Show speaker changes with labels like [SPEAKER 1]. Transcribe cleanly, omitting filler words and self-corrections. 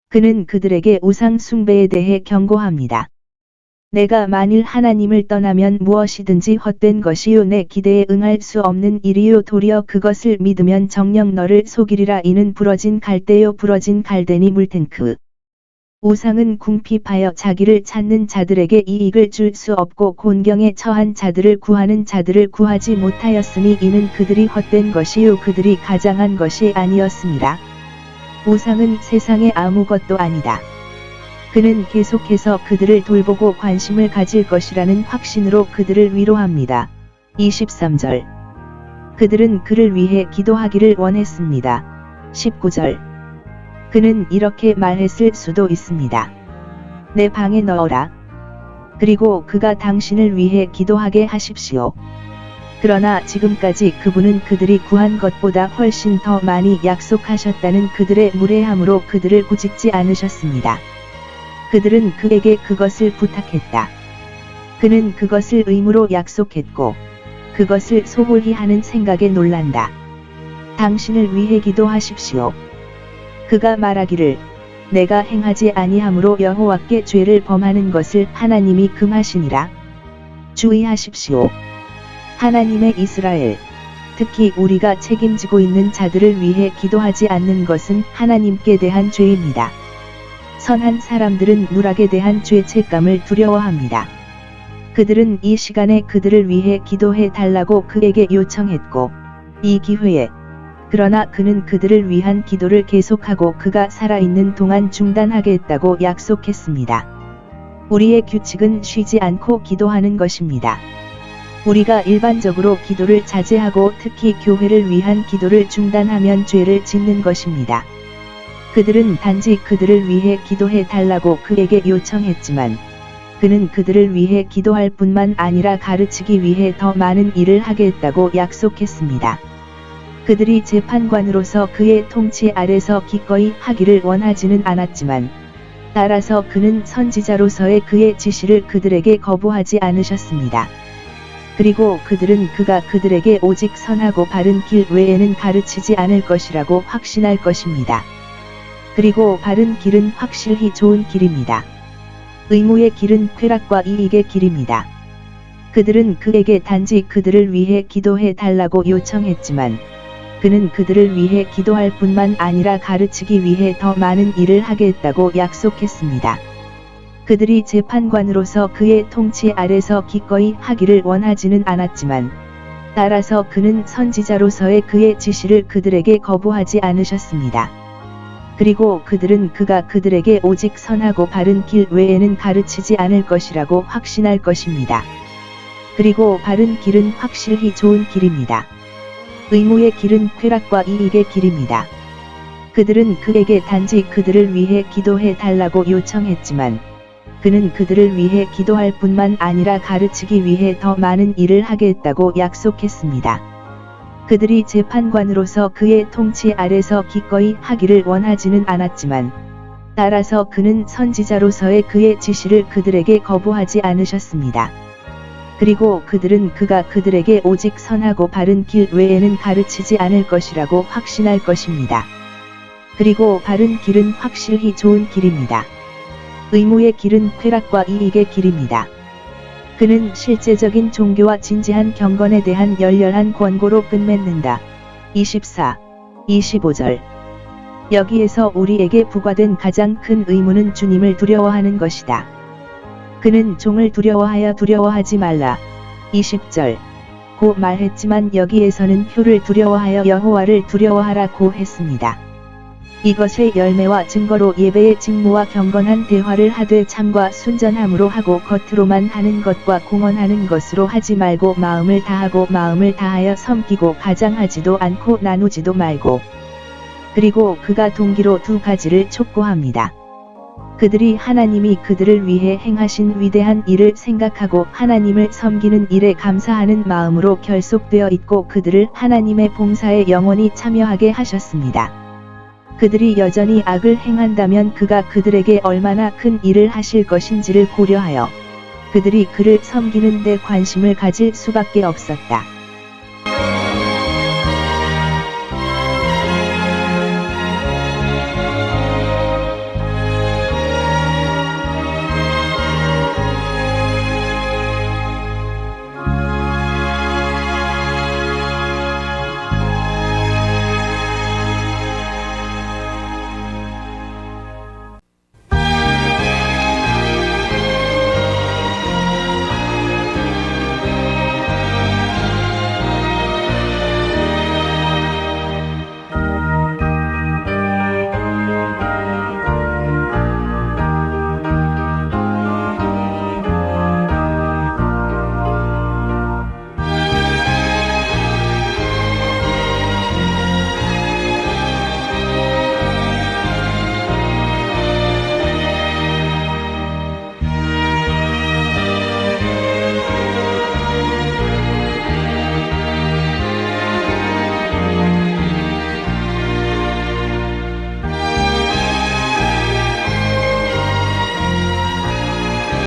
[SPEAKER 1] 그는 그들에게 우상 숭배에 대해 경고합니다. 내가 만일 하나님을 떠나면 무엇이든지 헛된 것이요 내 기대에 응할 수 없는 일이요 도리어 그것을 믿으면 정녕 너를 속이리라. 이는 부러진 갈대요 부러진 갈대니 물탱크. 우상은 궁핍하여 자기를 찾는 자들에게 이익을 줄 수 없고 곤경에 처한 자들을 구하는 자들을 구하지 못하였으니 이는 그들이 헛된 것이요 그들이 가장한 것이 아니었습니다. 우상은 세상에 아무것도 아니다. 그는 계속해서 그들을 돌보고 관심을 가질 것이라는 확신으로 그들을 위로합니다. 23절. 그들은 그를 위해 기도하기를 원했습니다. 19절. 그는 이렇게 말했을 수도 있습니다. 내 방에 넣어라. 그리고 그가 당신을 위해 기도하게 하십시오. 그러나 지금까지 그분은 그들이 구한 것보다 훨씬 더 많이 약속하셨다는 그들의 무례함으로 그들을 꾸짖지 않으셨습니다. 그들은 그에게 그것을 부탁했다. 그는 그것을 의무로 약속했고 그것을 소홀히 하는 생각에 놀란다. 당신을 위해 기도하십시오. 그가 말하기를 내가 행하지 아니함으로 여호와께 죄를 범하는 것을 하나님이 금하시니라. 주의하십시오. 하나님의 이스라엘, 특히 우리가 책임지고 있는 자들을 위해 기도하지 않는 것은 하나님께 대한 죄입니다. 선한 사람들은 누락에 대한 죄책감을 두려워합니다. 그들은 이 시간에 그들을 위해 기도해 달라고 그에게 요청했고, 이 기회에, 그러나 그는 그들을 위한 기도를 계속하고 그가 살아있는 동안 중단하겠다고 약속했습니다. 우리의 규칙은 쉬지 않고 기도하는 것입니다. 우리가 일반적으로 기도를 자제하고 특히 교회를 위한 기도를 중단하면 죄를 짓는 것입니다. 그들은 단지 그들을 위해 기도해 달라고 그에게 요청했지만 그는 그들을 위해 기도할 뿐만 아니라 가르치기 위해 더 많은 일을 하겠다고 약속했습니다. 그들이 재판관으로서 그의 통치 아래서 기꺼이 하기를 원하지는 않았지만 따라서 그는 선지자로서의 그의 지시를 그들에게 거부하지 않으셨습니다. 그리고 그들은 그가 그들에게 오직 선하고 바른 길 외에는 가르치지 않을 것이라고 확신할 것입니다. 그리고 바른 길은 확실히 좋은 길입니다. 의무의 길은 쾌락과 이익의 길입니다. 그들은 그에게 단지 그들을 위해 기도해 달라고 요청했지만 그는 그들을 위해 기도할 뿐만 아니라 가르치기 위해 더 많은 일을 하겠다고 약속했습니다. 그들이 재판관으로서 그의 통치 아래서 기꺼이 하기를 원하지는 않았지만 따라서 그는 선지자로서의 그의 지시를 그들에게 거부하지 않으셨습니다. 그리고 그들은 그가 그들에게 오직 선하고 바른 길 외에는 가르치지 않을 것이라고 확신할 것입니다. 그리고 바른 길은 확실히 좋은 길입니다. 의무의 길은 쾌락과 이익의 길입니다. 그들은 그에게 단지 그들을 위해 기도해 달라고 요청했지만 그는 그들을 위해 기도할 뿐만 아니라 가르치기 위해 더 많은 일을 하겠다고 약속했습니다. 그들이 재판관으로서 그의 통치 아래서 기꺼이 하기를 원하지는 않았지만 따라서 그는 선지자로서의 그의 지시를 그들에게 거부하지 않으셨습니다. 그리고 그들은 그가 그들에게 오직 선하고 바른 길 외에는 가르치지 않을 것이라고 확신할 것입니다. 그리고 바른 길은 확실히 좋은 길입니다. 의무의 길은 쾌락과 이익의 길입니다. 그는 실제적인 종교와 진지한 경건에 대한 열렬한 권고로 끝맺는다. 24, 25절. 여기에서 우리에게 부과된 가장 큰 의무는 주님을 두려워하는 것이다. 그는 종을 두려워하여 두려워하지 말라. 20절. 고 말했지만 여기에서는 표를 두려워하여 여호와를 두려워하라고 했습니다. 이것의 열매와 증거로 예배의 직무와 경건한 대화를 하되 참과 순전함으로 하고 겉으로만 하는 것과 공언하는 것으로 하지 말고 마음을 다하고 마음을 다하여 섬기고 가장하지도 않고 나누지도 말고. 그리고 그가 동기로 두 가지를 촉구합니다. 그들이 하나님이 그들을 위해 행하신 위대한 일을 생각하고 하나님을 섬기는 일에 감사하는 마음으로 결속되어 있고 그들을 하나님의 봉사에 영원히 참여하게 하셨습니다. 그들이 여전히 악을 행한다면 그가 그들에게 얼마나 큰 일을 하실 것인지를 고려하여 그들이 그를 섬기는 데 관심을 가질 수밖에 없었다.